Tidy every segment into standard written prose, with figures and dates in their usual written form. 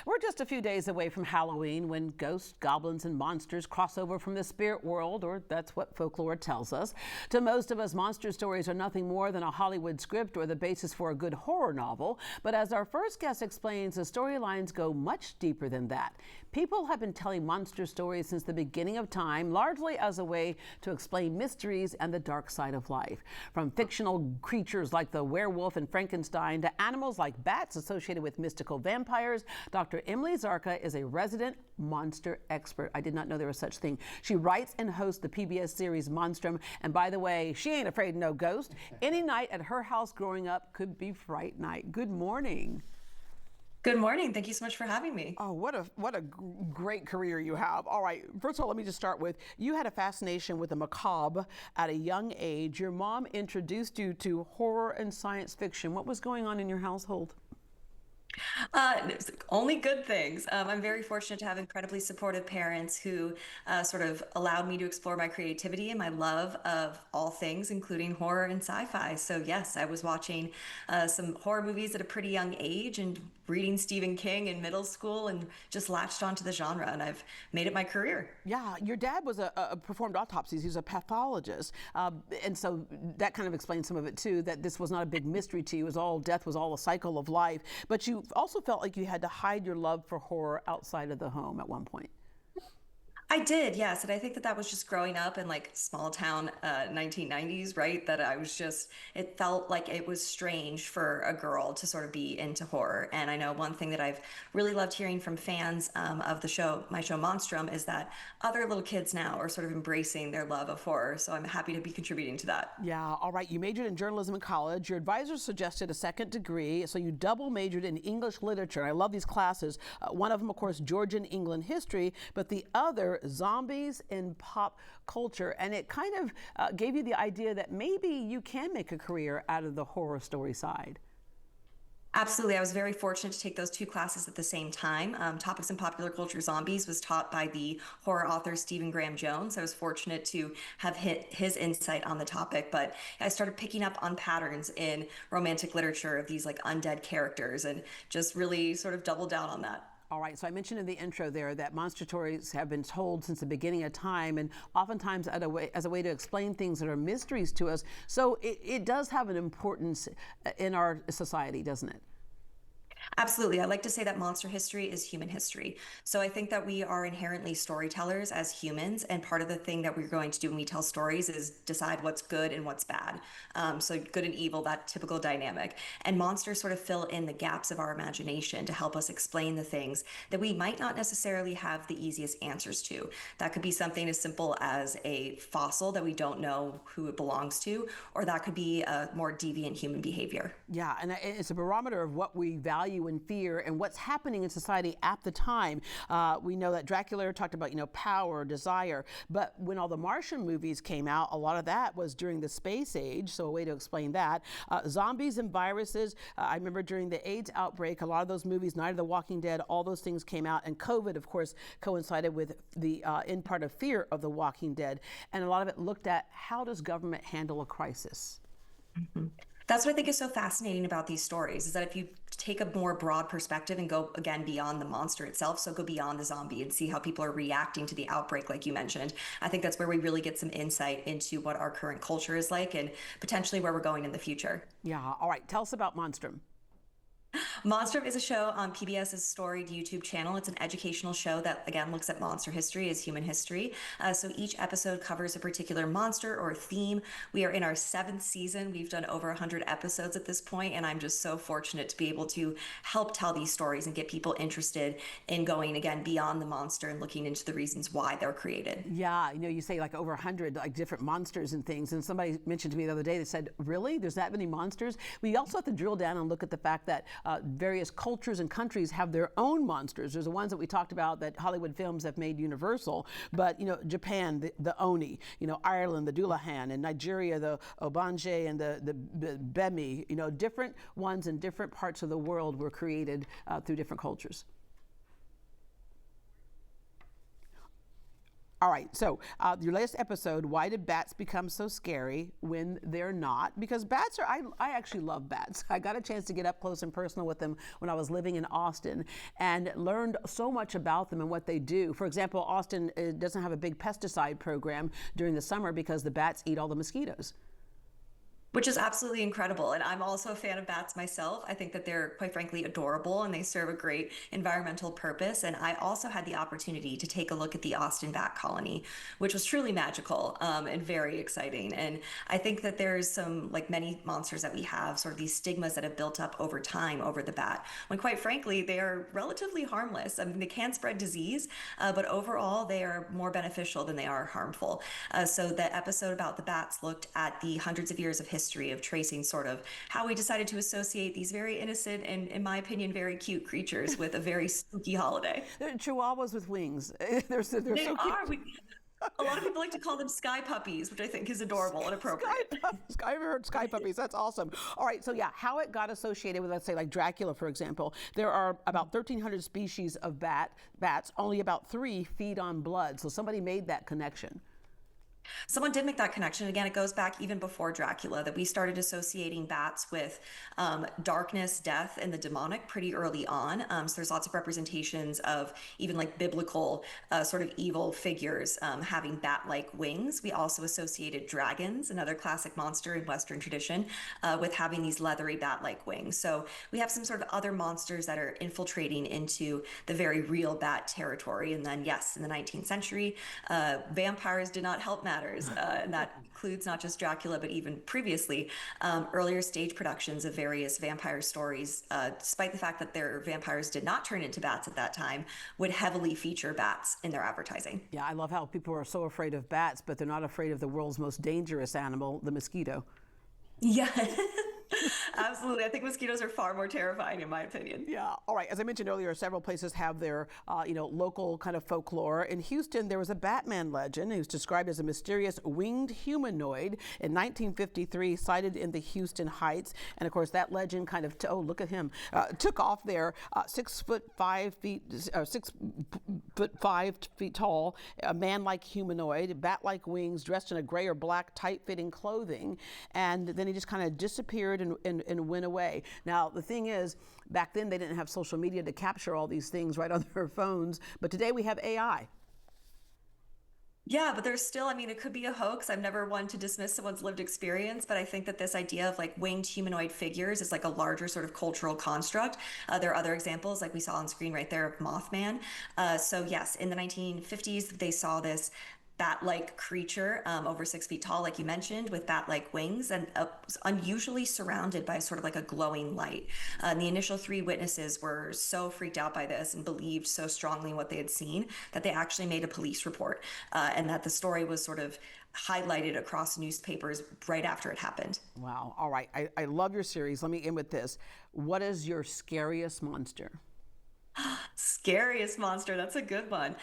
We're just a few days away from Halloween, when ghosts, goblins, and monsters cross over from the spirit world, or that's what folklore tells us. To most of us, monster stories are nothing more than a Hollywood script or the basis for a good horror novel. But as our first guest explains, the storylines go much deeper than that. People have been telling monster stories since the beginning of time, largely as a way to explain mysteries and the dark side of life. From fictional creatures like the werewolf and Frankenstein to animals like bats associated with mystical vampires, Dr. Emily Zarka is a resident monster expert. I did not know there was such thing. She writes and hosts the PBS series Monstrum. And by the way, she ain't afraid of no ghost. Any night at her house growing up could be Fright Night. Good morning. Good morning. Thank you so much for having me. Oh, what a great career you have. All right, first of all, let me just start with, you had a fascination with the macabre at a young age. Your mom introduced you to horror and science fiction. What was going on in your household? Only good things. I'm very fortunate to have incredibly supportive parents who sort of allowed me to explore my creativity and my love of all things, including horror and sci-fi. So yes, I was watching some horror movies at a pretty young age and reading Stephen King in middle school and just latched onto the genre, and I've made it my career. Yeah, your dad was performed autopsies. He was a pathologist, and so that kind of explains some of it too. That this was not a big mystery to you. It was all death was all a cycle of life. But you also felt like you had to hide your love for horror outside of the home at one point. I did, yes. And I think that that was just growing up in like small town 1990s, right? That I was just, it felt like it was strange for a girl to sort of be into horror. And I know one thing that I've really loved hearing from fans of the show, my show Monstrum, is that other little kids now are sort of embracing their love of horror. So I'm happy to be contributing to that. Yeah, all right. You majored in journalism in college. Your advisor suggested a second degree, so you double majored in English literature. I love these classes. One of them, of course, Georgian England history, but the other, zombies in pop culture. And it kind of gave you the idea that maybe you can make a career out of the horror story side. Absolutely. I was very fortunate to take those two classes at the same time. Topics in Popular Culture Zombies was taught by the horror author Stephen Graham Jones. I was fortunate to have hit his insight on the topic, but I started picking up on patterns in romantic literature of these like undead characters and just really sort of doubled down on that. All right, so I mentioned in the intro there that monster stories have been told since the beginning of time, and oftentimes as a way to explain things that are mysteries to us. So it does have an importance in our society, doesn't it? Absolutely. I like to say that monster history is human history. So I think that we are inherently storytellers as humans. And part of the thing that we're going to do when we tell stories is decide what's good and what's bad. So good and evil, that typical dynamic. And monsters sort of fill in the gaps of our imagination to help us explain the things that we might not necessarily have the easiest answers to. That could be something as simple as a fossil that we don't know who it belongs to, or that could be a more deviant human behavior. Yeah, and it's a barometer of what we value and fear and what's happening in society at the time. We know that Dracula talked about, power, desire, but when all the Martian movies came out, a lot of that was during the space age, so a way to explain that. Zombies and viruses, I remember during the AIDS outbreak, a lot of those movies, Night of the Walking Dead, all those things came out, and COVID, of course, coincided with the end part of Fear of the Walking Dead, and a lot of it looked at how does government handle a crisis? Mhm. That's what I think is so fascinating about these stories is that if you take a more broad perspective and go again beyond the monster itself, so go beyond the zombie and see how people are reacting to the outbreak, like you mentioned, I think that's where we really get some insight into what our current culture is like and potentially where we're going in the future. Yeah, all right, tell us about Monstrum. Monstrum is a show on PBS's storied YouTube channel. It's an educational show that, again, looks at monster history as human history. So each episode covers a particular monster or theme. We are in our seventh season. We've done over 100 episodes at this point, and I'm just so fortunate to be able to help tell these stories and get people interested in going, again, beyond the monster and looking into the reasons why they're created. Yeah, you say like over 100 like different monsters and things, and somebody mentioned to me the other day, they said, really? There's that many monsters? We also have to drill down and look at the fact that various cultures and countries have their own monsters. There's the ones that we talked about that Hollywood films have made universal, but Japan, the Oni, Ireland, the Dullahan, and Nigeria, the Obanje and the Bemi, different ones in different parts of the world were created through different cultures. All right, so your latest episode, why did bats become so scary when they're not? Because bats are, I actually love bats. I got a chance to get up close and personal with them when I was living in Austin and learned so much about them and what they do. For example, Austin doesn't have a big pesticide program during the summer because the bats eat all the mosquitoes. Which is absolutely incredible. And I'm also a fan of bats myself. I think that they're quite frankly adorable and they serve a great environmental purpose. And I also had the opportunity to take a look at the Austin bat colony, which was truly magical and very exciting. And I think that there's some, like many monsters that we have, sort of these stigmas that have built up over time over the bat, when quite frankly, they are relatively harmless. I mean, they can spread disease, but overall, they are more beneficial than they are harmful. So the episode about the bats looked at the hundreds of years of history of tracing sort of how we decided to associate these very innocent and, in my opinion, very cute creatures with a very spooky holiday. They're chihuahuas with wings. They're so They cute. are. A lot of people like to call them sky puppies, which I think is adorable and appropriate. I've heard sky puppies. That's awesome. All right, so yeah, how it got associated with, let's say, like Dracula, for example. There are about 1,300 species of bats. Only about 3 feed on blood. So somebody made that connection. Someone did make that connection. Again, it goes back even before Dracula that we started associating bats with darkness, death, and the demonic pretty early on. So there's lots of representations of even like biblical sort of evil figures having bat-like wings. We also associated dragons, another classic monster in Western tradition, with having these leathery bat-like wings. So we have some sort of other monsters that are infiltrating into the very real bat territory. And then, yes, in the 19th century, vampires did not help matters. And that includes not just Dracula, but even previously, earlier stage productions of various vampire stories, despite the fact that their vampires did not turn into bats at that time, would heavily feature bats in their advertising. Yeah, I love how people are so afraid of bats, but they're not afraid of the world's most dangerous animal, the mosquito. Yeah. Absolutely. I think mosquitoes are far more terrifying, in my opinion. Yeah. All right. As I mentioned earlier, several places have their, local kind of folklore. In Houston, there was a Batman legend who's described as a mysterious winged humanoid in 1953, sighted in the Houston Heights. And of course, that legend kind of, look at him, took off there, 6'5" tall, a man-like humanoid, bat-like wings, dressed in a gray or black tight-fitting clothing. And then he just kind of disappeared and went away. Now, the thing is, back then they didn't have social media to capture all these things right on their phones, but today we have AI. Yeah, but there's still, I mean, it could be a hoax. I'm never one to dismiss someone's lived experience, but I think that this idea of like winged humanoid figures is like a larger sort of cultural construct. There are other examples, like we saw on screen right there, of Mothman. So yes, in the 1950s, they saw this bat-like creature over 6 feet tall, like you mentioned, with bat-like wings and unusually surrounded by sort of like a glowing light. And the initial 3 witnesses were so freaked out by this and believed so strongly in what they had seen that they actually made a police report, and that the story was sort of highlighted across newspapers right after it happened. Wow. All right. I love your series. Let me end with this. What is your scariest monster? Scariest monster. That's a good one.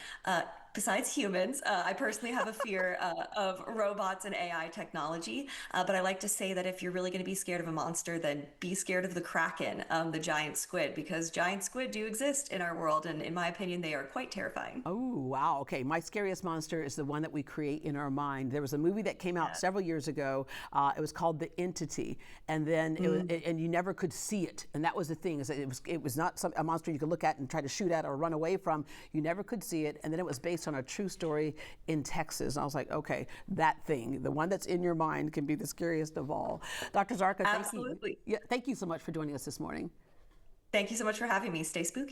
Besides humans, I personally have a fear of robots and AI technology. But I like to say that if you're really going to be scared of a monster, then be scared of the Kraken, the giant squid, because giant squid do exist in our world. And in my opinion, they are quite terrifying. Oh, wow. Okay. My scariest monster is the one that we create in our mind. There was a movie that came out several years ago. It was called The Entity. And then and you never could see it. And that was the thing, is that it was not a monster you could look at and try to shoot at or run away from. You never could see it. And then it was based on a true story in Texas. And I was like, okay, that thing, the one that's in your mind, can be the scariest of all. Dr. Zarka, Absolutely. Thank you so much for joining us this morning. Thank you so much for having me. Stay spooky.